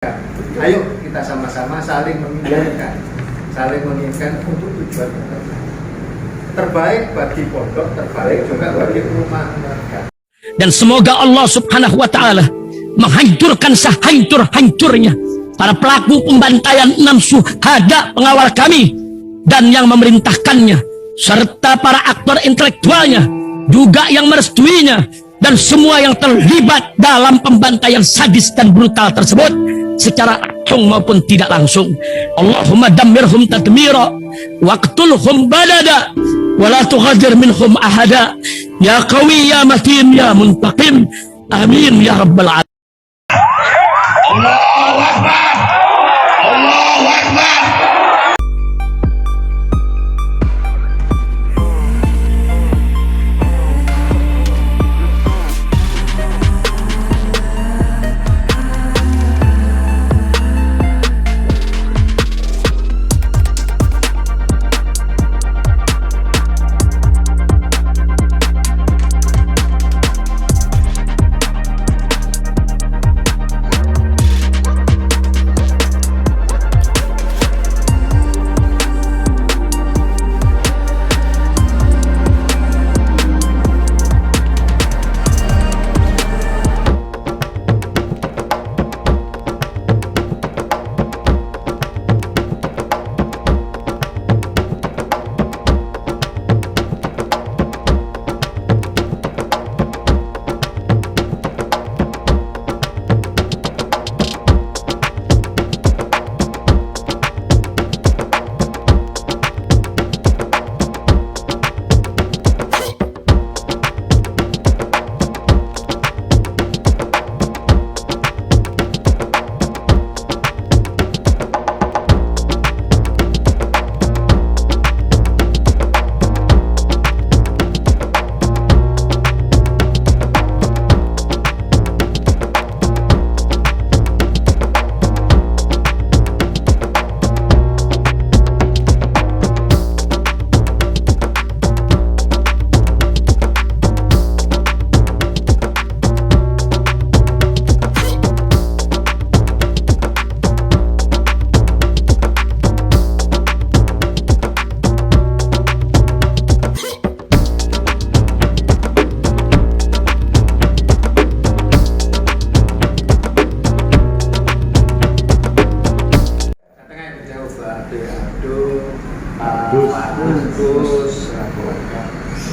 Ayo kita sama-sama saling mengingatkan untuk tujuan terbaik bagi pondok, terbaik juga bagi rumah mereka. Dan semoga Allah Subhanahu wa Ta'ala menghancurkan sehancur-hancurnya para pelaku pembantaian 6 syuhada pengawal kami dan yang memerintahkannya, serta para aktor intelektualnya juga yang merestuinya, dan semua yang terlibat dalam pembantaian sadis dan brutal tersebut secara langsung maupun tidak langsung. Allahumma dammirhum tadmira waqtulhum balada wala tughadir minhum ahada ya qawi ya matin ya muntaqim amin ya rabbal alamin. Allahu Akbar, Allahu Akbar.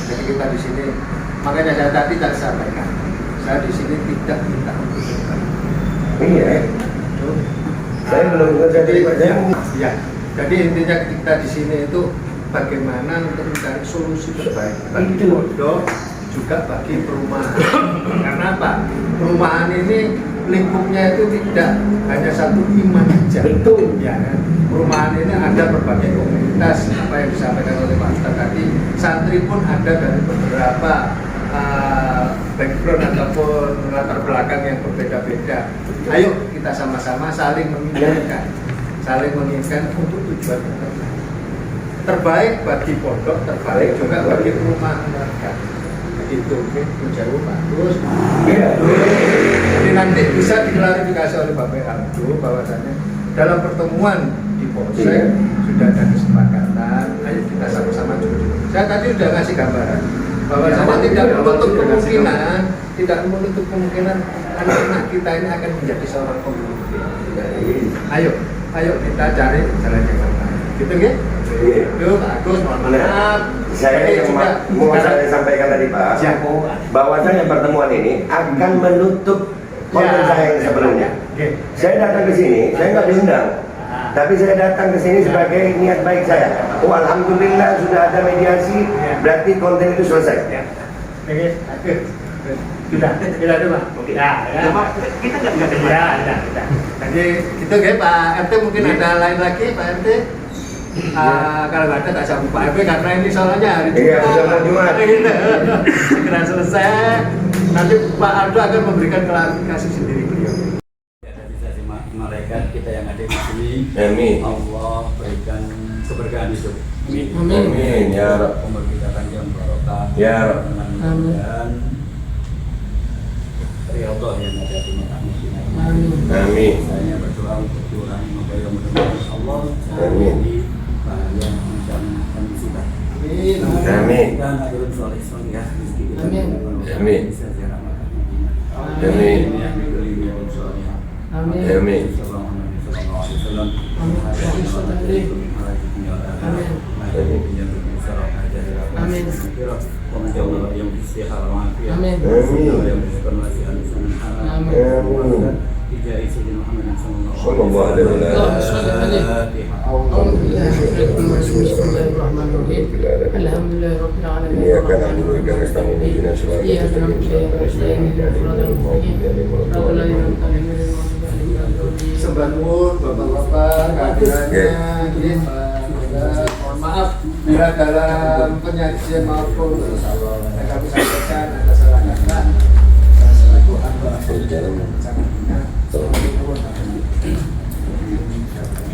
Jadi kita di sini, makanya saya tadi sampaikan, saya di sini tidak minta untuk Iya. Saya belum jadi kerja. ya. Jadi intinya kita di sini itu bagaimana untuk mencari solusi terbaik bagi pondok juga bagi perumahan. Karena apa? Perumahan ini lingkupnya itu tidak hanya satu iman saja. Betul. Ya kan? Perumahan ini ada berbagai komunitas, apa yang disampaikan oleh Pak Ustadz tadi. Santri pun ada dari beberapa background ataupun latar belakang yang berbeda-beda. Ayo kita sama-sama saling mengingatkan untuk tujuan terbaik bagi pondok, terbaik juga bagi rumah mereka. Itu menjauh bagus. Iya. Jadi nanti bisa diklarifikasi oleh Bapak Abdul bahwasannya dalam pertemuan di Polsek sudah ada kesepakatan. Ayo kita sama-sama duduk. Saya tadi sudah ngasih gambaran bahwasannya tidak menutup kemungkinan anak-anak kita ini akan menjadi seorang pemimpin. Ayo kita cari jalan yang terbaik. Gitu nggih? Yuk, Pak Agus, mohon maaf. Saya mau saya sampaikan tadi Pak, bahwasanya pertemuan ini akan menutup konten saya yang sebelumnya. Saya datang ke sini, saya nggak diundang, tapi saya datang ke sini sebagai niat baik saya. Oh, alhamdulillah sudah ada mediasi, berarti konten itu selesai. Sudah ada Pak. Kita nggak ada. Jadi gitu ya Pak RT, mungkin ada lain lagi Pak RT. Kalau nggak ada tak sambung Pak RT karena ini soalnya hari Jumat. Segera selesai. Nanti Pak Aldo akan memberikan klarifikasi sendiri beliau. Bisa malaikat kita yang ada di sini. Amin. Allah berikan keberkahan hidup. Amin. Ya Rabb. Umur kita panjang barokah. Ya Rabb. Dan Allah yang ada di Mekah Madinah. Amin. Saya berdoa untuk curang membayar mudah-mudahan Allah. Amin. Bahagia menjalankan musibah. Amin. Dan akhirul soleh soleh rezeki kita. Amin. Amin. Amin. Sebangun bapak-bapak kehadirannya, mohon maaf bila dalam penyajian maupun yang kami sampaikan ada salah kata. Selaku hamba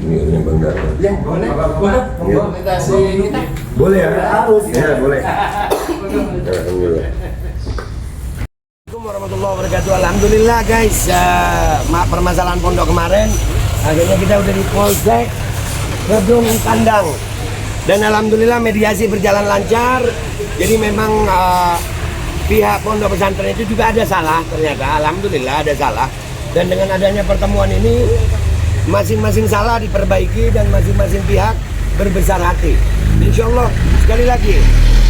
Ini yang Bang Darto. ya boleh, komunikasi kita. Boleh ya? Harus. Ya, boleh. Alhamdulillah. Assalamualaikum warahmatullahi wabarakatuh. Alhamdulillah guys, permasalahan pondok kemarin akhirnya kita udah di Polsek Gedung Kandang dan alhamdulillah mediasi berjalan lancar. Jadi memang pihak pondok pesantren itu juga ada salah ternyata, alhamdulillah ada salah. Dan dengan adanya pertemuan ini masing-masing salah diperbaiki dan masing-masing pihak berbesar hati. Insya Allah sekali lagi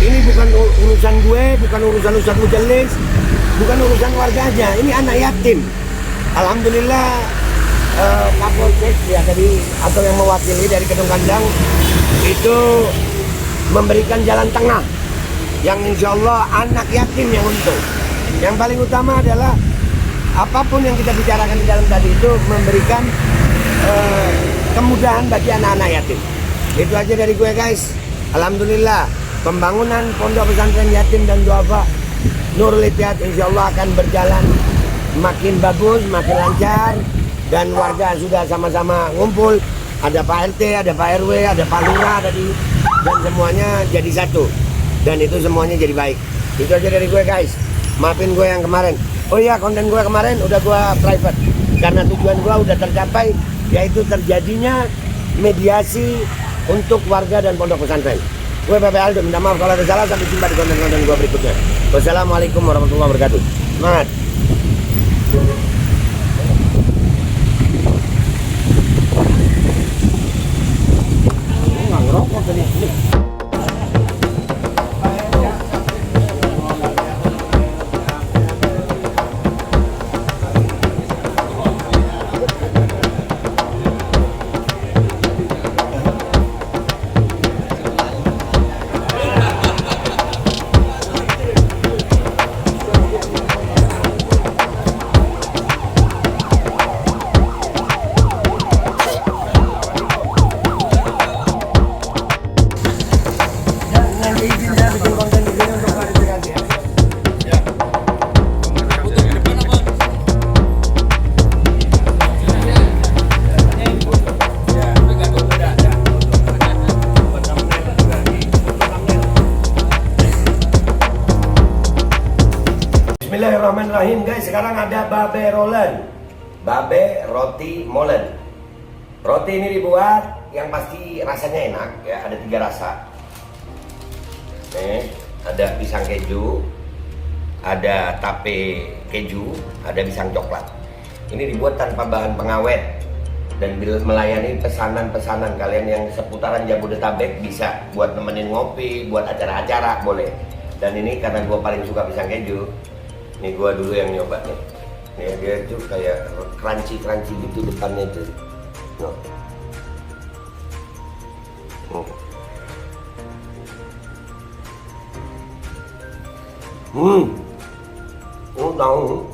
ini bukan urusan gue, bukan urusan Ustadz Mujallis, bukan urusan warga aja, ini anak yatim. Alhamdulillah Kapolsek ya tadi atau yang mewakili dari Gedung Kandang itu memberikan jalan tengah yang insya Allah anak yatim yang untung. Yang paling utama adalah apapun yang kita bicarakan di dalam tadi itu memberikan kemudahan bagi anak-anak yatim. Itu aja dari gue guys. Alhamdulillah pembangunan pondok pesantren yatim dan duafa Nurul Ittihad insya Allah akan berjalan makin bagus, makin lancar, dan warga sudah sama-sama ngumpul. Ada Pak RT, ada Pak RW, ada Pak Lurah, dan semuanya jadi satu. Dan itu semuanya jadi baik. Itu aja dari gue guys. Maafin gue yang kemarin. Oh iya, konten gue kemarin udah gue private karena tujuan gue udah tercapai, yaitu terjadinya mediasi untuk warga dan pondok pesantren. Gue Bapak Aldo, minta maaf kalau ada salah. Sampai jumpa di konten-konten gue berikutnya. Wassalamualaikum warahmatullahi wabarakatuh. Semangat. Nggak ngerokok tadi. Bismillahirrahmanirrahim guys, sekarang ada babe rolen, babe roti molen. Roti ini dibuat yang pasti rasanya enak ya, ada 3 rasa. Nih, ada pisang keju, ada tape keju, ada pisang coklat. Ini dibuat tanpa bahan pengawet dan melayani pesanan-pesanan kalian yang seputaran Jabodetabek, bisa buat nemenin ngopi, buat acara-acara boleh. Dan ini karena gue paling suka pisang keju. Ini gua dulu yang nyoba nih. Nih dia tuh kayak crunchy gitu depannya tuh. Tahu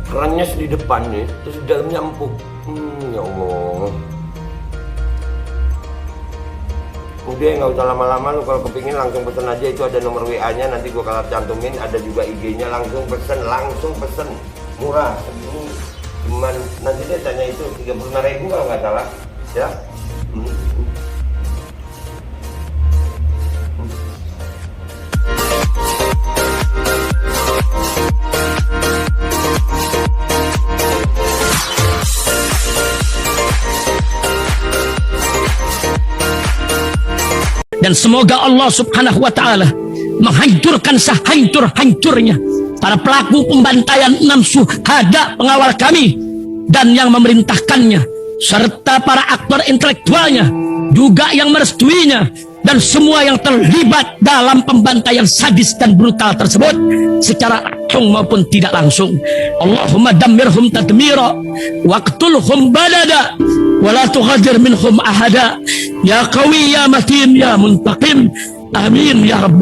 crunch di depan nih, terus di dalamnya empuk. Ya Allah. Udah nggak usah lama-lama, lu kalau kepingin langsung pesen aja, itu ada nomor WA-nya, nanti gua kalau cantumin, ada juga IG-nya, langsung pesen, murah. Ini cuman nanti dia tanya itu 35.000 kalau nggak salah, ya. Dan semoga Allah subhanahu wa ta'ala menghancurkan sehancur-hancurnya para pelaku pembantaian 6 syuhada pengawal kami dan yang memerintahkannya, serta para aktor intelektualnya juga yang merestuinya, dan semua yang terlibat dalam pembantaian sadis dan brutal tersebut secara langsung maupun tidak langsung. Allahumma dammirhum tadmira waqtulhum balada wala tughadir minhum ahada ya qawi ya matin ya muntaqim. Amin ya rabbal